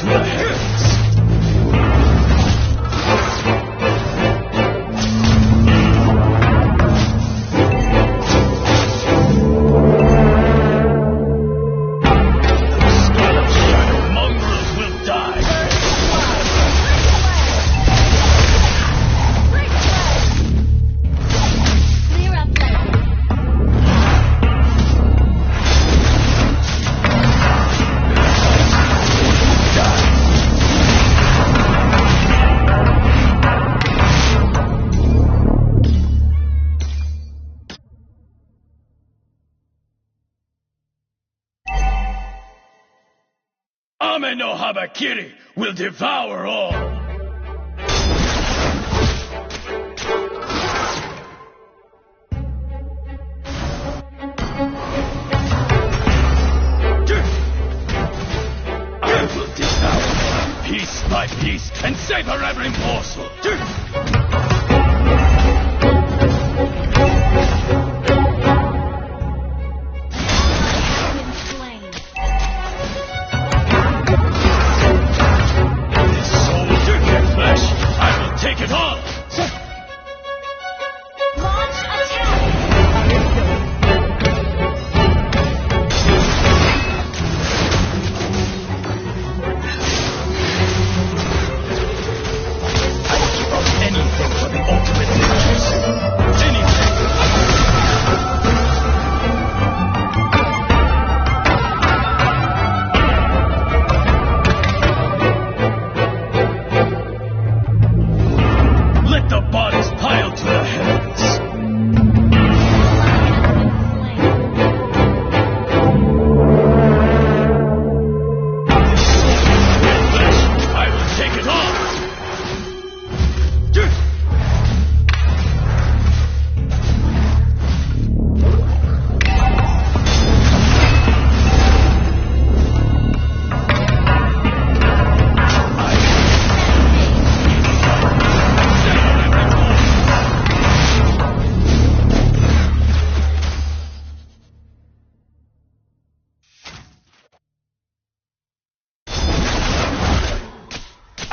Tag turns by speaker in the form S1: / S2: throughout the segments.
S1: to the heavens. Ame no Habakiri will devour all. I will devour them piece by piece and savor every morsel.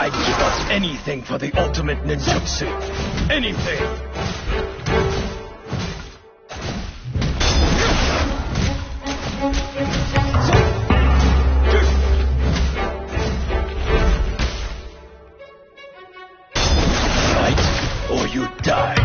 S1: I'd give up anything for the ultimate ninjutsu. Anything! Fight or you die.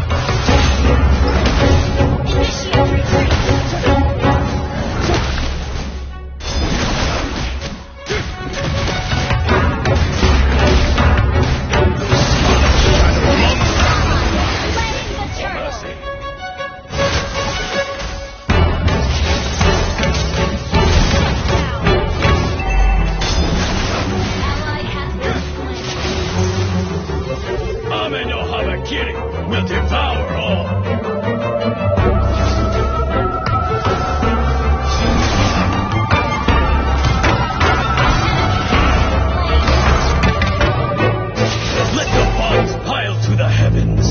S1: Ame no Habakiri will devour all. Let the bodies pile to the heavens.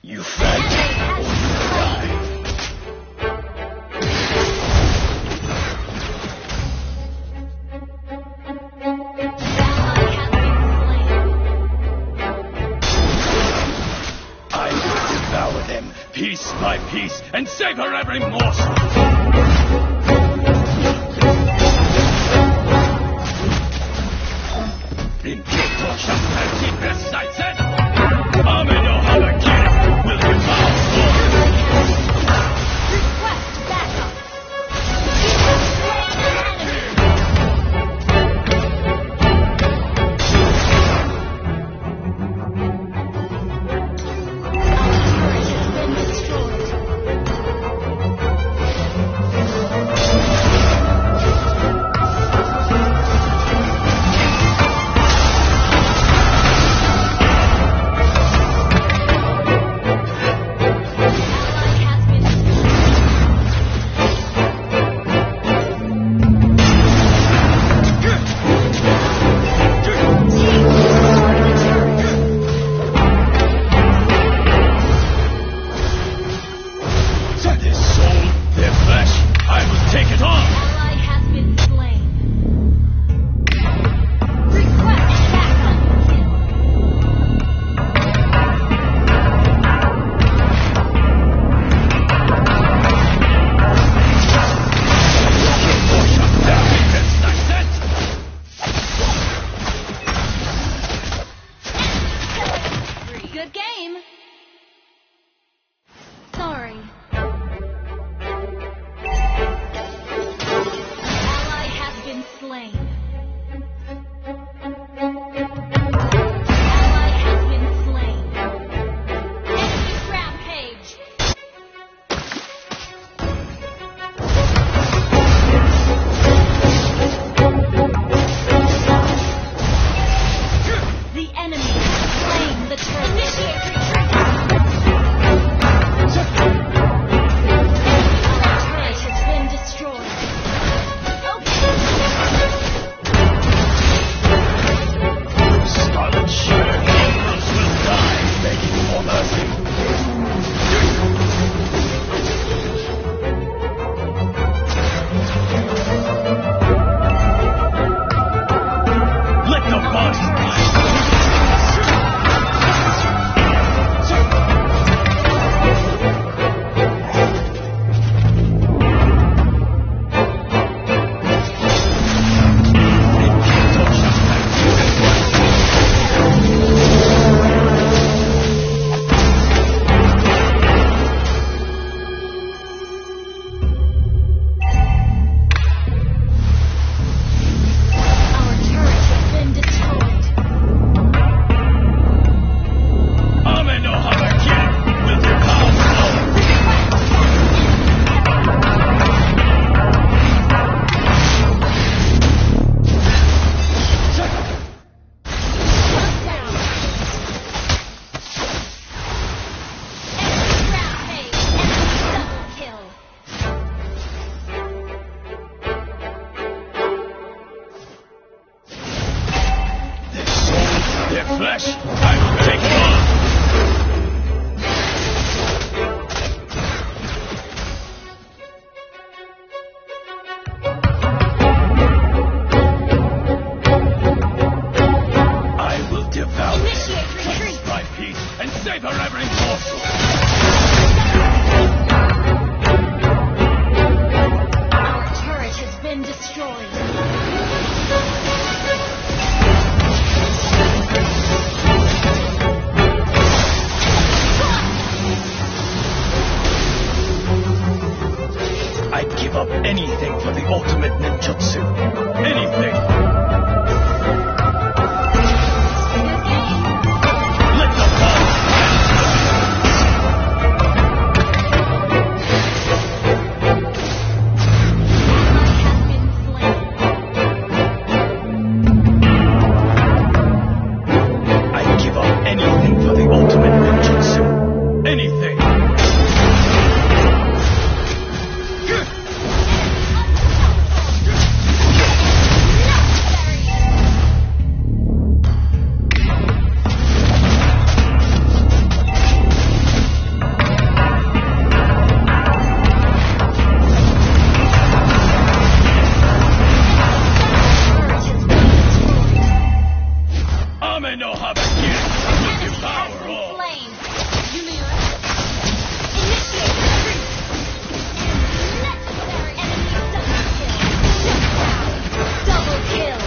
S1: You fight or you die. I will devour them piece by piece and savor every morsel. In Kyoto, Shanghai, precise it. Ame no Habakiri will devour all.
S2: Request backup.
S1: flesh, I will take you on! I will devour
S2: Initiate retreat.
S1: piece by piece and savor every morsel!
S2: Our turret has been destroyed.
S1: I'd give up anything for the ultimate ninjutsu. Anything! Let the blood
S2: Has been slain.
S1: I'd give up anything for the ultimate ninjutsu. Anything! Ame no Habaki will devour all!
S2: Slain. Yumio. Initiate retreat. Necessary enemy double kill. Double kill.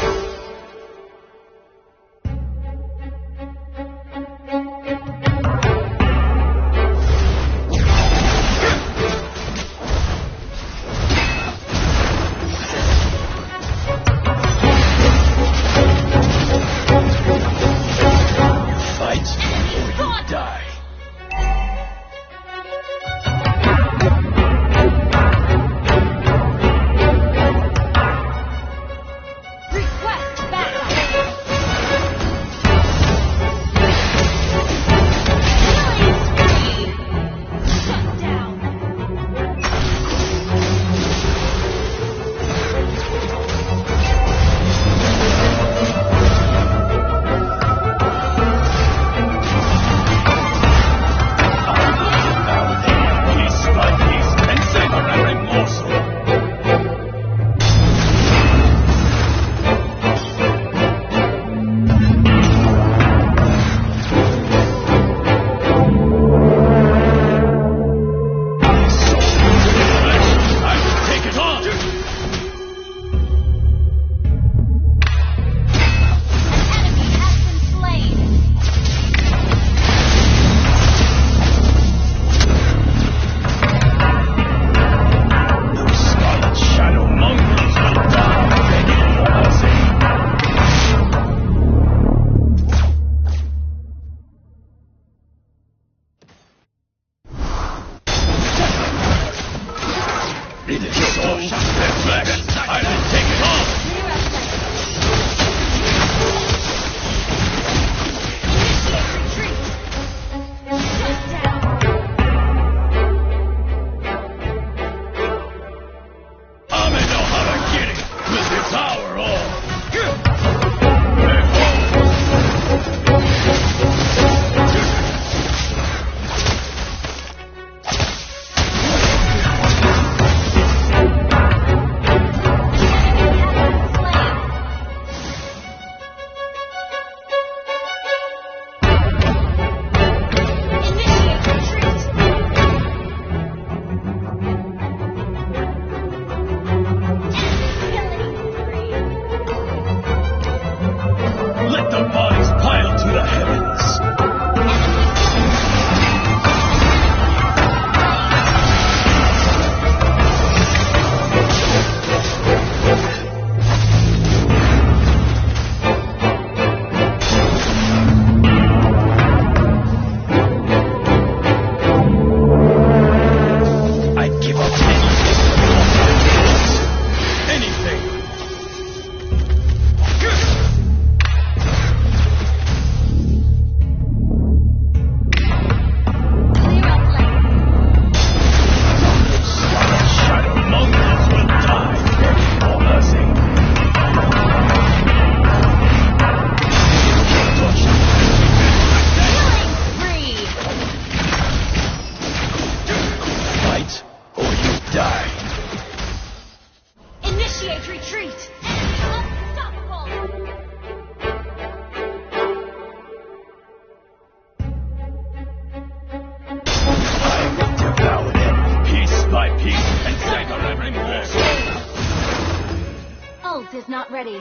S2: is not ready.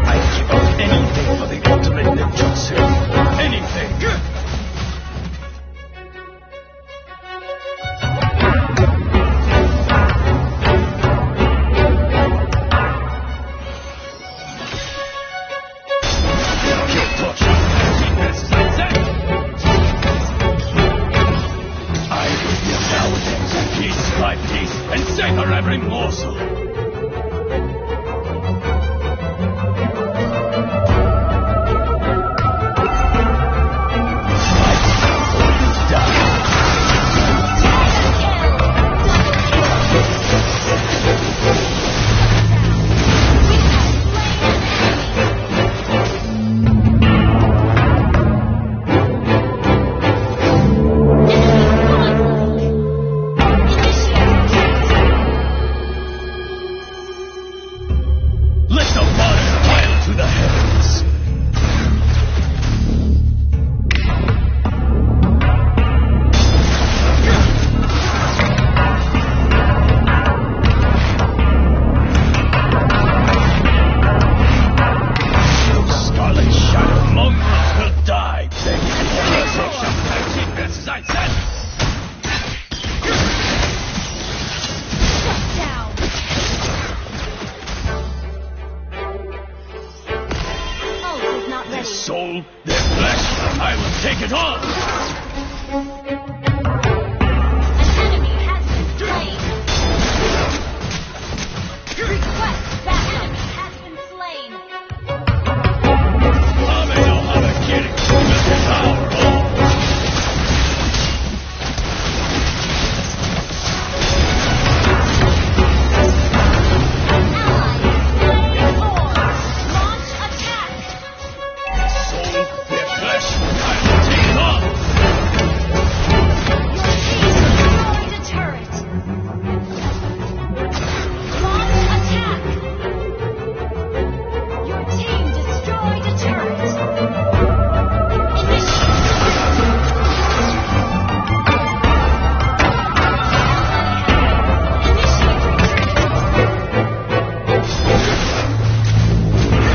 S1: I'd give up anything for the ultimate ninjutsu. Anything! I will devour them piece by piece and savor every morsel. Let the water pile to the heavens. Those Scarlet Shadow mongrels will die.
S2: Shut down. Ult is not
S1: Their
S2: ready.
S1: soul, their flesh, I will take it all.
S2: An enemy has been slain. Request that enemy has been slain.
S1: Ameno Harakiri will devour all.
S2: Launch attack!
S1: Their soul, their flesh, I will take it all.
S2: Your team destroyed a turret. Launch attack! Your team destroyed a turret.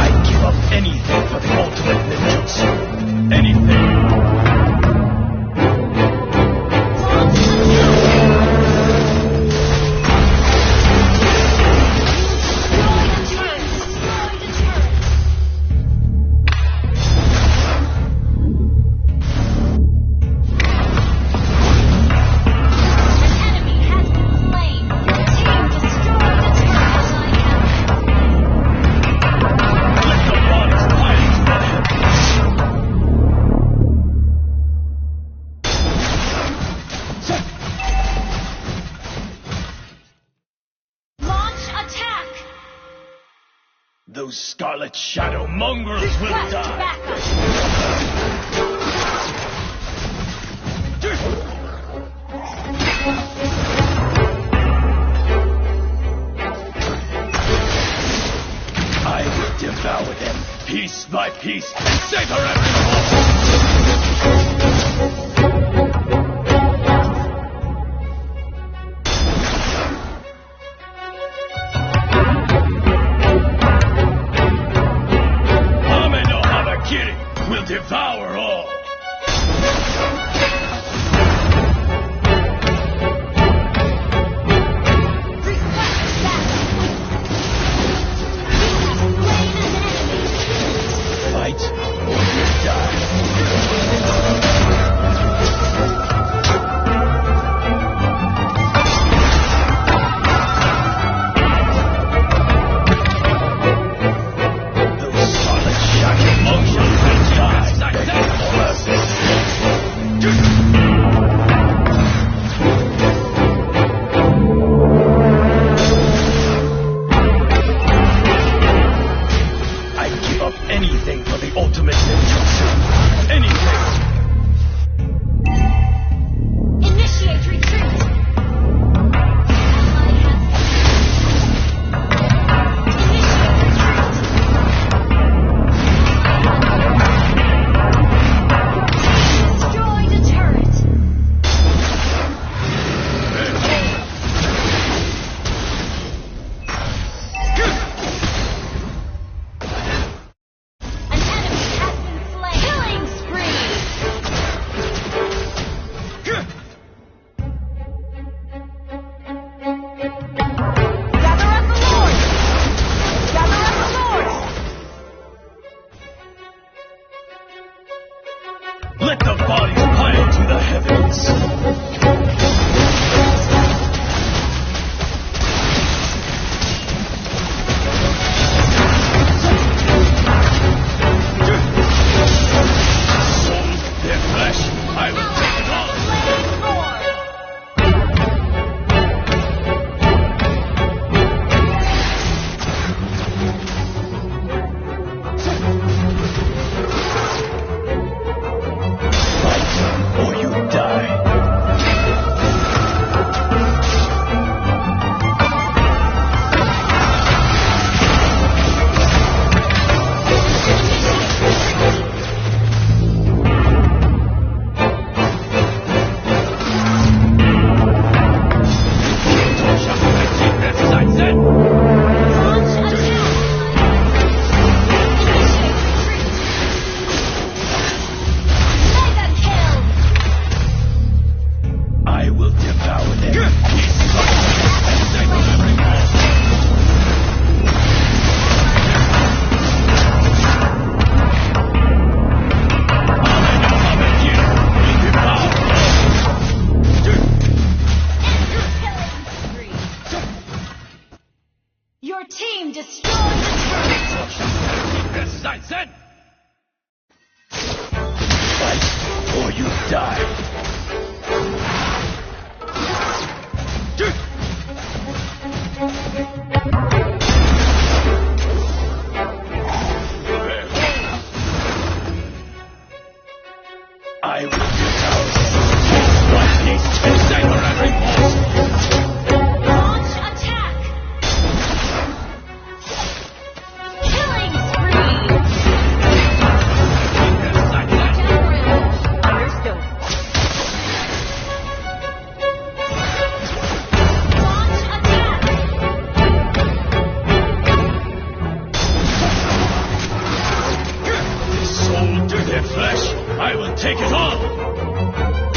S1: I'd give up anything for the ultimate ninjutsu. Anything. Let the waters pile to the heavens.
S2: Launch attack!
S1: Those Scarlet Shadow mongrels will
S2: Request
S1: die.
S2: backup!
S1: I will devour them piece by piece and savor every morsel. Ameno Harakiri will devour all.
S2: Request backup! You have slain an enemy!
S1: Fight or you die. Let the bodies fly to the heavens. Their flesh, I will take it all. Fight or you die. I will devour them.
S2: Your team destroyed the turret!
S1: Fight or you die. I will devour them. One piece to savor every morsel.
S2: Launch attack! Killing spree! Downrange. Understood. Launch attack!
S1: Soul to their flesh, I will take it all.